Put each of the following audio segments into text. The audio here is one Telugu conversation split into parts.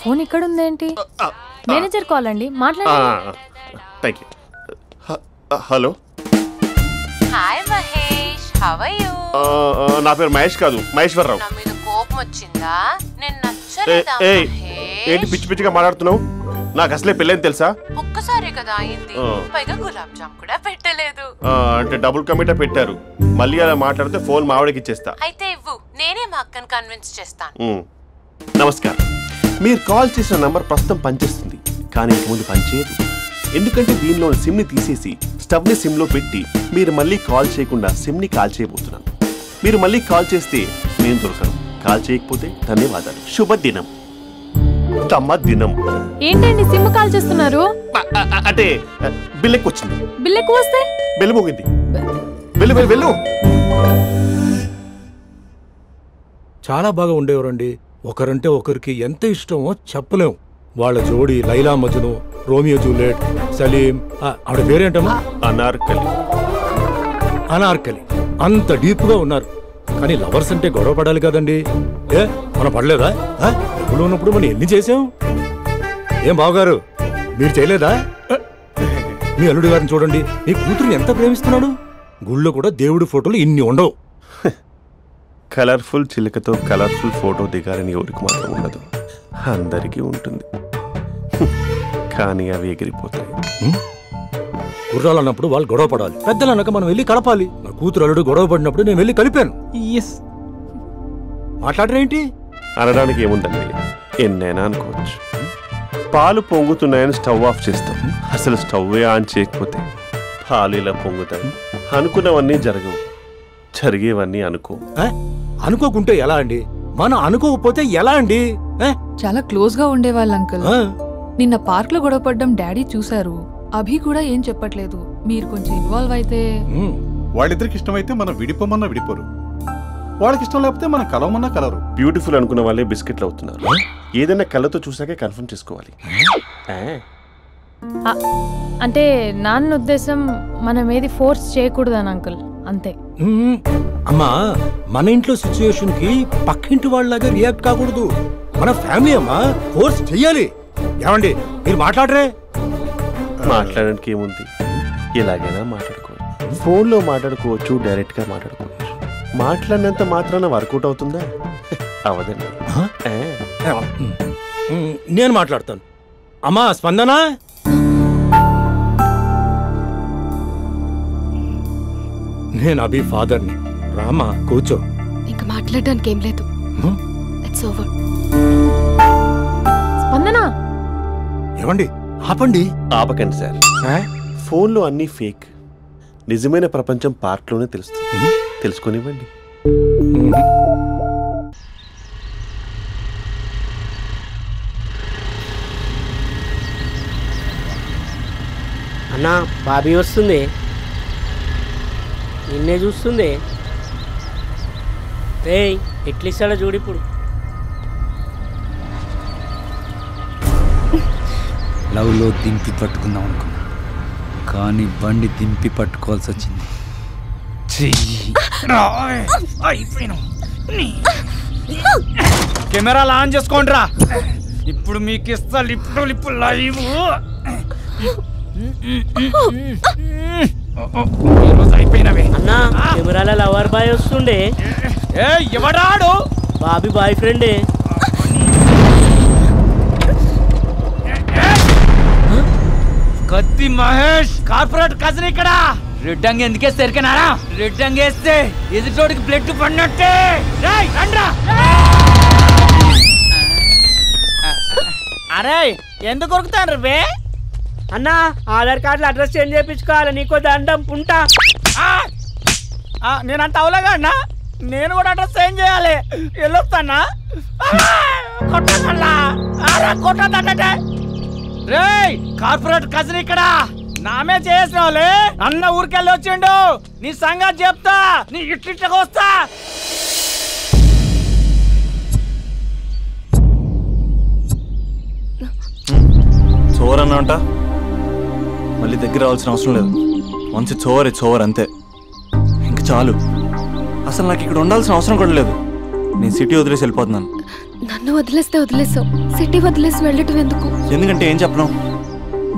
ఫోన్ ఇక్కడ ఉందేంటి? మేనేజర్ కాల్ అండి, మాట్లాడండి. Thank you. Hello. Hi Mahesh, how are you? నా పేరు మహేష్ కాదు, మహేశ్వరరావు. నా మీద కోపం వచ్చిందా? నేను నచ్చలేదా మహేష్? ఏంటి పిచ్చి పిచ్చిగా మాట్లాడుతున్నావు? నాకు అసలే పెళ్ళని తెలుసా? ఒక్కసారి కదా అయింది, పైగా గులాబ్ జామ్ కూడా పెట్టలేదు. అంటే డబుల్ కమిటా పెట్టారు. మళ్ళీ అలా మాట్లాడితే ఫోన్ మావిడకి ఇచ్చేస్తా. అయితే ఇవ్వు, నేనే మా అక్కని కన్విన్స్ చేస్తాను. నమస్కారం. మీరు కాల్ చేసిన నంబర్ ప్రస్తుతం పనిచేస్తుంది, కానీ ఇంక ముందు పనిచేయదు. ఎందుకంటే దీనిలో సిమ్ని తీసేసి స్టవ్ని సిమ్లో పెట్టి మీరు మళ్ళీ కాల్ చేయకుండా సిమ్ని కాల్ చేయబోతున్నాను. మీరు మళ్ళీ కాల్ చేస్తే నేను దొరకను, కాల్ చేయకపోతే ధన్యవాదాలు. శుభదినం. తమ దినం. ఏంటండి సిమ్ కాల్ చేస్తున్నారు? అంటే బిల్ ఎక్కువ వచ్చింది. బిల్ ఎక్కువ వస్తే బిల్లు మోగింది. వెళ్ళు వెళ్ళు వెళ్ళు. చాలా బాగా ఉండేవారండి. ఒకరంటే ఒకరికి ఎంత ఇష్టమో చెప్పలేం. వాళ్ళ జోడి లైలా మజ్ను, రోమియో జూలియట్, సలీం, ఆవిడ పేరేంటమ్మా? అనార్కలి. అనార్కలి. అంత డీప్ గా ఉన్నారు. కానీ లవర్స్ అంటే గొడవ పడాలి కదండి. ఏ మనం పడలేదా? డబ్బులు ఉన్నప్పుడు మనం ఎన్ని చేసాం? ఏం బావగారు, మీరు చేయలేదా? మీ అల్లుడి గారిని చూడండి, మీ కూతురుని ఎంత ప్రేమిస్తున్నాడు. గుళ్ళో కూడా దేవుడి ఫోటోలు ఇన్ని ఉండవు. కలర్ఫుల్ చిలుకతో కలర్ఫుల్ ఫోటో దిగాలని ఎవరికి మాత్రం ఉండదు, అందరికీ ఉంటుంది. కానీ అవి ఎగిరిపోతాయి. గుర్రాలు అన్నప్పుడు వాళ్ళు గొడవ పడాలి, పెద్దలు అన్నాక మనం వెళ్ళి కలపాలి. నా కూతురు అల్లుడు గొడవ పడినప్పుడు నేను వెళ్ళి కలిపాను. మాట్లాడరేంటి? అనడానికి ఏముందండి, ఎన్నైనా అనుకోవచ్చు. పాలు పొంగుతున్నాయని స్టవ్ ఆఫ్ చేస్తాం, అసలు స్టవ్వే ఆన్ చేయకపోతే పాలు ఇలా పొంగుతాయి. అనుకున్నవన్నీ జరగవు, జరిగేవన్నీ అనుకోకుంటే ఎలా అండి? మనం అనుకోకపోతే ఎలా అండి? చాలా క్లోజ్ గా ఉండేవాళ్ళు అంకుల్. నిన్న పార్క్ లో గొడవ పడ్డం డాడీ చూశారు. అభి కూడా ఏం చెప్పట్లేదు. మీరు కొంచెం ఇన్వాల్వ్ అయితే. వాళ్ళిద్దరికి ఇష్టమైతే మనం విడిపోమన్నా విడిపోరు, వాళ్ళకి ఇష్టం లేకపోతే మనం కలవమన్నా కలరు. బ్యూటిఫుల్ అనుకున్న వాళ్ళే బిస్కెట్లు అవుతున్నారు. ఏదైనా కళ్ళతో చూసాకే కన్ఫర్మ్ చేసుకోవాలి. అంటే నాన్న ఉద్దేశం మనం ఏది ఫోర్స్ చేయకూడదని అంకుల్, అంతే. అమ్మా, మన ఇంట్లో సిచ్యుయేషన్ కి పక్కింటి వాళ్ళలాగా రియాక్ట్ కాకూడదు. మన ఫ్యామిలీ అమ్మా, ఫోర్స్ చెయ్యాలి. ఏమండి మీరు మాట్లాడరే? మాట్లాడడానికి ఏముంది, ఎలాగైనా మాట్లాడుకోవచ్చు. ఫోన్లో మాట్లాడుకోవచ్చు, డైరెక్ట్ గా మాట్లాడుకోవచ్చు. మాట్లాడినంత మాత్రాన వర్కౌట్ అవుతుందా? అవదండి. నేను మాట్లాడతాను. అమ్మా స్పందన, నేను అభి ఫాదర్ని. రామా కూర్చో. ఇంకా మాట్లాడడానికి ఏం లేదు. It's over. స్పందన. ఏమండి ఆపండి. ఆపకండి సార్. ఫోన్లో అన్నీ ఫేక్, నిజమైన ప్రపంచం పార్ట్లోనే తెలుస్తుంది. తెలుసుకొనివ్వండి. అన్నా బాబీ వస్తుంది, నిన్నే చూస్తుంది. ఏయ్ ఎట్లిస్తాడో చూడు ఇప్పుడు. లవ్లో దింపి పట్టుకుందాం అనుకున్నా, కానీ బండి దింపి పట్టుకోవాల్సి వచ్చింది. కెమెరాలు ఆన్ చేసుకోండి రా, ఇప్పుడు మీకు ఇస్తా లిప్పు లైవ్. అయిపోయినవే అన్నా. కెమెరాల లవర్ బాయ్ వస్తుండే. ఎవడాడు? బాబీ బాయ్ ఫ్రెండే. కత్తి మహేష్ కార్పొరేట్ కజన్ ఇక్కడ. రెడ్ అంగి ఎందుకే సరికనారా? రెడ్ అంగి వేస్తే ఎదుటోడికి బ్లడ్ పడినట్టే. అరే ఎందుకు కొరుకుతాను రే అన్నా? ఆధార్ కార్డులో అడ్రస్ చేంజ్ చేయించుకోవాలి, నీకో దండం ఉంటా. నేనంత అవలేగా అన్నా, నేను కూడా అడ్రస్ చేంజ్ చేయాలి. వెళ్ళొస్తానా? కొట్టదంటే రేయ్ కార్పొరేట్ కజన్ ఇక్కడ. నామే చేసిన వాళ్ళే అన్న ఊరికెళ్ళి వచ్చిండు. నీ సంగతి చెప్తా, నీ ఇట్లిట్లకి వస్తా. చోరన్నా అంట, మళ్ళీ దగ్గర రావాల్సిన అవసరం లేదు. మంచి చోరే చోర్ అంతే, ఇంక చాలు. అసలు నాకు ఇక్కడ ఉండాల్సిన అవసరం కూడా లేదు. నేను సిటీ వదిలేసి వెళ్ళిపోతున్నాను. నన్ను వదిలేస్తే వదిలేసావు, సిటీ వదిలేసి వెళ్ళటం ఎందుకు? ఎందుకంటే ఏం చెప్పను,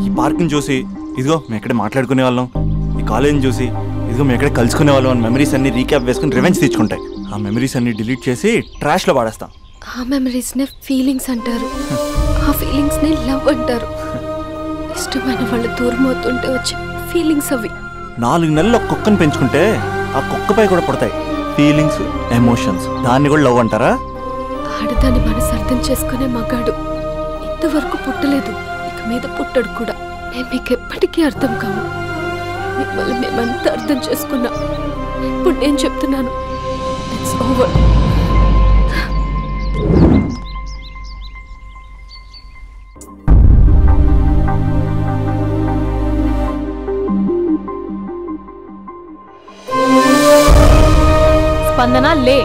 ఈ పార్క్ని చూసి ఇదిగో మేము ఎక్కడే మాట్లాడుకునే వాళ్ళం, ఈ కాలేజ్ని చూసి ఇదిగో మేము ఎక్కడే కలుసుకునే వాళ్ళం అని మెమరీస్ అన్ని రీక్యాప్ వేసుకుని రివెంజ్ తెచ్చుకుంటాయి. ఆ మెమరీస్ అన్ని డిలీట్ చేసి ట్రాష్లో పాడేస్తాం. ఆ మెమరీస్నే ఫీలింగ్స్ అంటారు, ఆ ఫీలింగ్స్నే లవ్ అంటారు. ఇష్టమైన వాళ్ళు దూరం అవుతుంటే వచ్చే ఫీలింగ్స్ అవి. 4 నెలలు ఒక కుక్కను పెంచుకుంటే ఆ కుక్కపై కూడా పడతాయి ఫీలింగ్స్, ఎమోషన్స్. దాన్ని కూడా లవ్ అంటారా? ఆడదాన్ని మనసు అర్థం చేసుకునే మగాడు ఇంతవరకు పుట్టలేదు, ఇక మీద పుట్టడు కూడా. మేము మీకు ఎప్పటికీ అర్థం కాము. మిమ్మల్ని మేమంతా అర్థం చేసుకున్నా. ఇప్పుడు నేను చెప్తున్నాను, ఇట్స్ ఓవర్. స్పందన లే,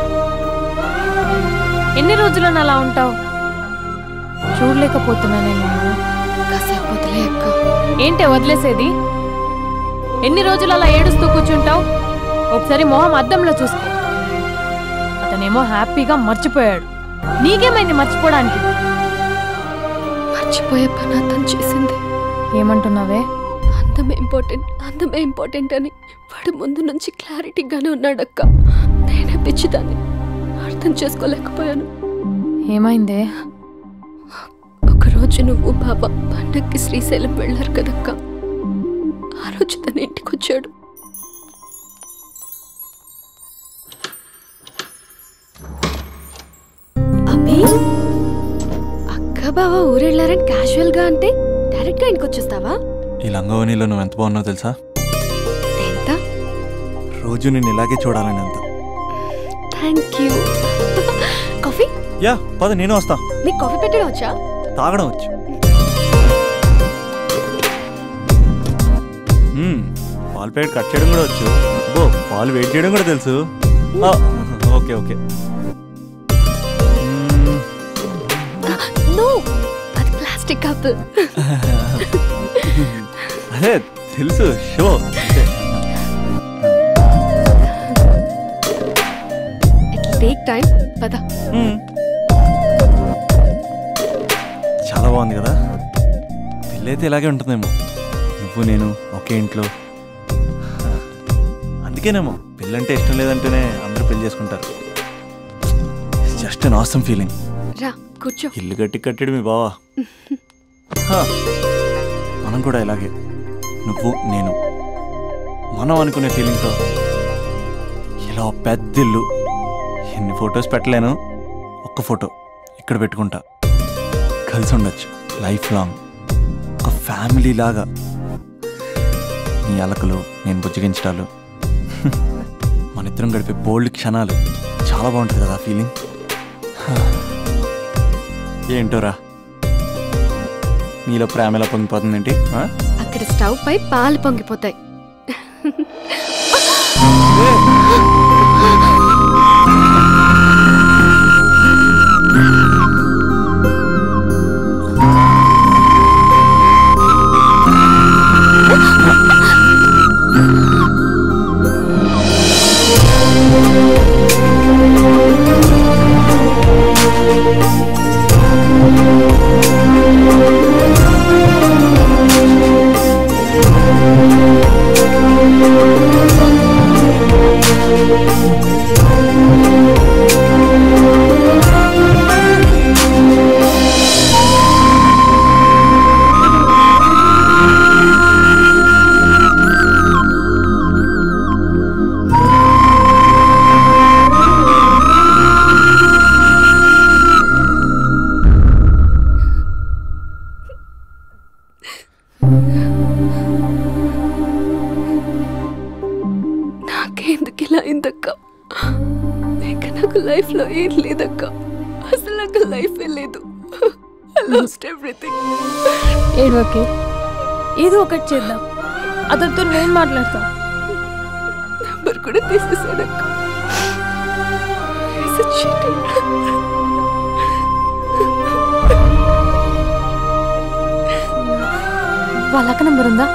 ఎన్ని రోజులను అలా ఉంటావు? చూడలేకపోతున్నా నేను. కాసేపు వదిలే అక్క. ఏంటే వదిలేసేది? ఎన్ని రోజులు అలా ఏడుస్తూ కూర్చుంటావు? ఒకసారి మొహం అద్దంలో చూసుకో. అతనేమో హ్యాపీగా మర్చిపోయాడు, నీకేమైంది మర్చిపోవడానికి? మర్చిపోయే పని అతను చేసింది. ఏమంటున్నావే? అందమే ఇంపార్టెంట్ అని వాడు ముందు నుంచి క్లారిటీగానే ఉన్నాడక్క. నేనే పిచ్చిదాన్ని, అర్థం చేసుకోలేకపోయాను. ఏమైందే? ఒకరోజు నువ్వు బాబా పండక్కి శ్రీశైలం వెళ్ళారు కదక్క, ఆ రోజు తన ఇంటికి వచ్చాడు. అబ్బి, అక్క బావ ఊరెళ్ళారని క్యాజువల్ గా అంటే డైరెక్ట్ గా ఇంటికి వచ్చేస్తావా? ఈ లంగవనిలో నువ్వు ఎంత బాగున్నావు తెలుసా? ఎంత? రోజు నేను ఇలాగే చూడాలని అంత. Thank you. కాఫీ? యా పద, నేను వస్తా. నీకు కాఫీ పెట్టడం వచ్చా? తాగడం వచ్చు. పాలు ప్యాకెట్ కట్ చేయడం కూడా వచ్చు. పాలు వెయిట్ చేయడం కూడా తెలుసు. Okay okay. నో, అది ప్లాస్టిక్ కప్. అదే తెలుసు, షో. It take time. పద. చాలా బాగుంది కదా. పెళ్ళైతే ఇలాగే ఉంటుందేమో, నువ్వు నేను ఒకే ఇంట్లో. అందుకేనేమో పెళ్ళంటే ఇష్టం లేదంటేనే అందరూ పెళ్లి చేసుకుంటారు. Just an awesome feeling. రా కూర్చో. ఇల్లు కట్టాడు మీ బావా. మనం కూడా ఇలాగే, నువ్వు నేను మనం అనుకునే ఫీలింగ్తో ఇలా పెద్ద ఇల్లు. ఎన్ని ఫొటోస్ పెట్టలేను, ఒక్క ఫోటో ఇక్కడ పెట్టుకుంటా. కలిసి ఉండొచ్చు లైఫ్ లాంగ్, ఒక ఫ్యామిలీ లాగా. నీ అలకలు, నేను బుజ్జగించడాలు, మన ఇద్దరం గడిపే బోల్డ్ క్షణాలు. చాలా బాగుంటుంది కదా ఫీలింగ్. ఏంటోరా, నీలో ప్రేమ ఎలా పొంగిపోతుందేంటి? అక్కడ స్టవ్ పై పాలు పొంగిపోతాయి. నాకెందుకు ఇలా అయిందక్క? నాకు లైఫ్ లో ఏం లేదక్క, అసలు నాకు లైఫ్ లేదు. I lost everything. ఏడోకే, ఏదో ఒకటి చేద్దాం. అతనితో నేను మాట్లాడతా. నంబర్ కూడా తీసేసాడక్క. He's a cheater. వాళ్ళ అక్క నంబర్ ఉందా?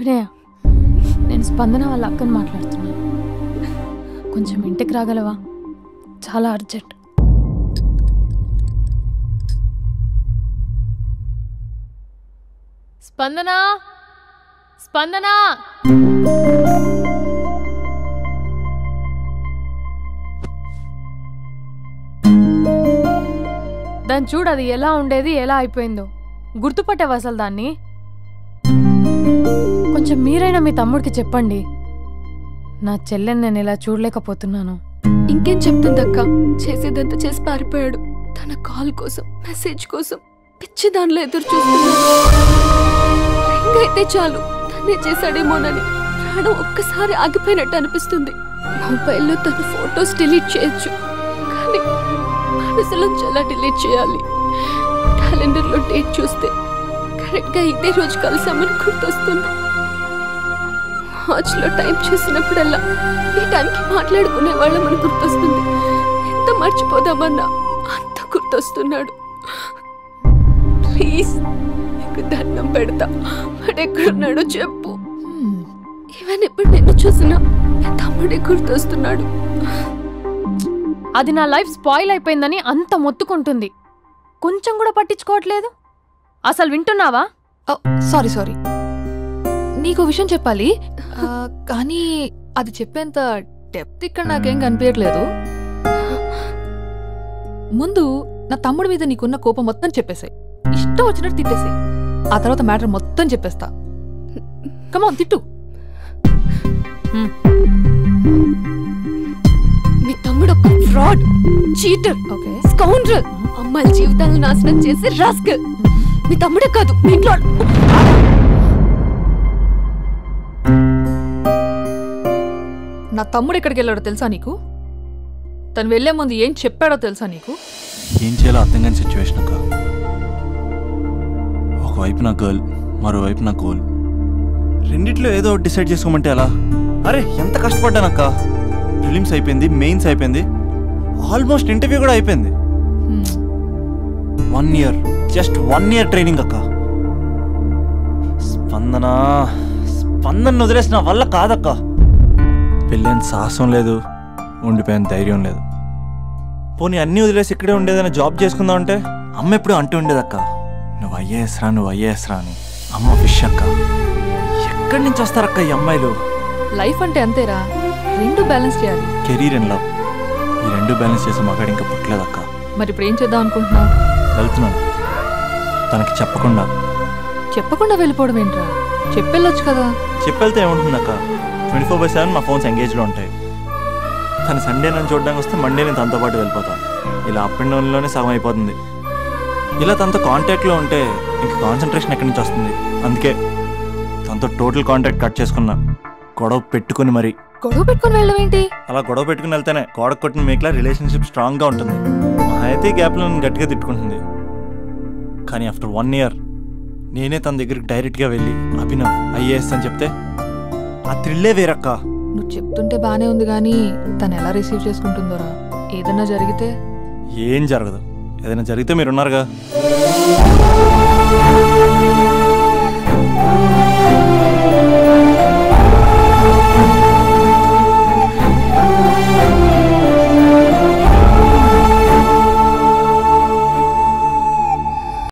వినయ, నేను స్పందన వాళ్ళ అక్కని మాట్లాడుతున్నాను. కొంచెం ఇంటికి రాగలవా? చాలా అర్జెంట్. స్పందన, స్పందన. దాన్ని చూడు, అది ఎలా ఉండేది ఎలా అయిపోయిందో. గుర్తుపట్టావు అసలు దాన్ని? కొంచెం మీరైనా మీ తమ్ముడికి చెప్పండి. నా చెల్లెని నేను ఇలా చూడలేకపోతున్నాను. ఇంకేం చెప్తుందక్క? చేసేదంతా చేసి పారిపోయాడు. తన కాల్ కోసం, మెసేజ్ కోసం పిచ్చి దానిలో ఎదురు చూస్తున్నాడు. రింగ్ అయితే చాలు తనే చేశాడేమోనని ప్రాణం ఒక్కసారి ఆగిపోయినట్టు అనిపిస్తుంది. మొబైల్లో తన ఫొటోస్ డిలీట్ చేయొచ్చు, కానీ మనసులోంచి ఎలా డిలీట్ చేయాలి? క్యాలెండర్లో డేట్ చూస్తే కరెక్ట్గా ఇదే రోజు కలిసామని గుర్తొస్తుంది. మార్చ్లో టైం చూసినప్పుడల్లా ఈ టైంకి మాట్లాడుకునే వాళ్ళమని గుర్తొస్తుంది. ఎంత మర్చిపోదామన్నా అంత గుర్తొస్తున్నాడు. ప్లీజ్ నీకు దండం పెడతా, వాడెక్కడున్నాడో చెప్పు. ఈవెన్ ఇప్పుడు నిన్ను చూసినా తమ్ముడే గుర్తొస్తున్నాడు. అది నా లైఫ్ స్పాయిల్ అయిపోయిందని అంత మొత్తుకుంటుంది. కొంచెం కూడా పట్టించుకోవట్లేదు. అసలు వింటున్నావా? సారీ సారీ, నీకు విషయం చెప్పాలి, కానీ అది చెప్పేంత డెప్త్ ఇక్కడ నాకేం కనిపించట్లేదు. ముందు నా తమ్ముడి మీద నీకున్న కోపం మొత్తం చెప్పేసాయి, ఇష్టం వచ్చినట్టు తిట్టేసాయి. ఆ తర్వాత మ్యాటర్ మొత్తం చెప్పేస్తా. కమాన్ తిట్టు. మీ తమ్ముడు ఒక ఫ్రాడ్, చీటర్, స్కౌండ్రల్, అమ్మాయిల జీవితాలను నాశనం చేసి రాస్కల్. మీ తమ్ముడే కాదు, మీ ఇంట్లో నా తమ్ముడు ఎక్కడికి వెళ్ళాడో తెలుసా నీకు? తను వెళ్లే ముందు ఏం చెప్పాడో తెలుసా నీకు? ఏం చేయాలో అర్థం కాని సిచ్యువేషన్ అక్క. ఒకవైపు నా గర్ల్, మరోవైపు నా గోల్. రెండిట్లో ఏదో డిసైడ్ చేసుకోమంటే ఎలా? అరే ఎంత కష్టపడ్డానక్క. ప్రిలిమ్స్ అయిపోయింది, మెయిన్స్ అయిపోయింది, ఆల్మోస్ట్ ఇంటర్వ్యూ కూడా అయిపోయింది. 1 year, జస్ట్ 1 year ట్రైనింగ్ అక్క. స్పందన వదిలేసి నా వల్ల కాదక్క. పెళ్ళైన సాహసం లేదు, ఉండిపోయిన ధైర్యం లేదు. పోనీ అన్నీ వదిలేసి ఇక్కడే ఉండేదైనా జాబ్ చేసుకుందాం అంటే అమ్మ ఎప్పుడు అంటూ ఉండేదక్క, నువ్వు ఐఏఎస్ రా, నువ్వు ఐఏఎస్ రా అని. అమ్మ ఫిష్ అక్క. ఎక్కడి నుంచి వస్తారక్క ఈ అమ్మాయిలు? లైఫ్ అంటే అంతేరా, రెండు బ్యాలెన్స్ చేయాలి. కెరీర్ అండ్ లవ్, ఈ రెండు బ్యాలెన్స్ చేసే మగాడు ఇంకా పుట్టలేదక్క. మరి ఇప్పుడు ఏం చేద్దాం అనుకుంటున్నావు? వెళ్తున్నాను, తనకి చెప్పకుండా. చెప్పకుండా వెళ్ళిపోవడం ఏంట్రా? చెప్పెళ్ళొచ్చు కదా. చెప్పెళ్తే ఏముంటుందక్క, 24/7 మా ఫోన్స్ ఎంగేజ్లో ఉంటాయి. తను సండే నన్ను చూడడానికి వస్తే మండే నేను తనతో పాటు వెళ్ళిపోతాను. ఇలా అప్ అండ్ డౌన్లోనే సగం అయిపోతుంది. ఇలా తనతో కాంటాక్ట్లో ఉంటే ఇంక కాన్సన్ట్రేషన్ ఎక్కడి నుంచి వస్తుంది? అందుకే తనతో టోటల్ కాంటాక్ట్ కట్ చేసుకున్నా, గొడవ పెట్టుకుని మరి. గొడవ పెట్టుకుని వెళ్ళడం ఏంటి? అలా గొడవ పెట్టుకుని వెళ్తేనే గోడ కొట్టిన మేకలా రిలేషన్షిప్ స్ట్రాంగ్గా ఉంటుంది. మా అయితే గ్యాప్లో నన్ను గట్టిగా తిట్టుకుంటుంది. కానీ ఆఫ్టర్ 1 year నేనే తన దగ్గరికి డైరెక్ట్గా వెళ్ళి అభినవ్ ఐఏఎస్ అని చెప్తే ఆ థ్రిల్లే వేరక్క. నువ్వు చెప్తుంటే బానే ఉంది, కానీ తను ఎలా రిసీవ్ చేసుకుంటుందోరా? ఏదన్నా జరిగితే? ఏం జరగదు, ఏదైనా జరిగితే మీరున్నారుగా.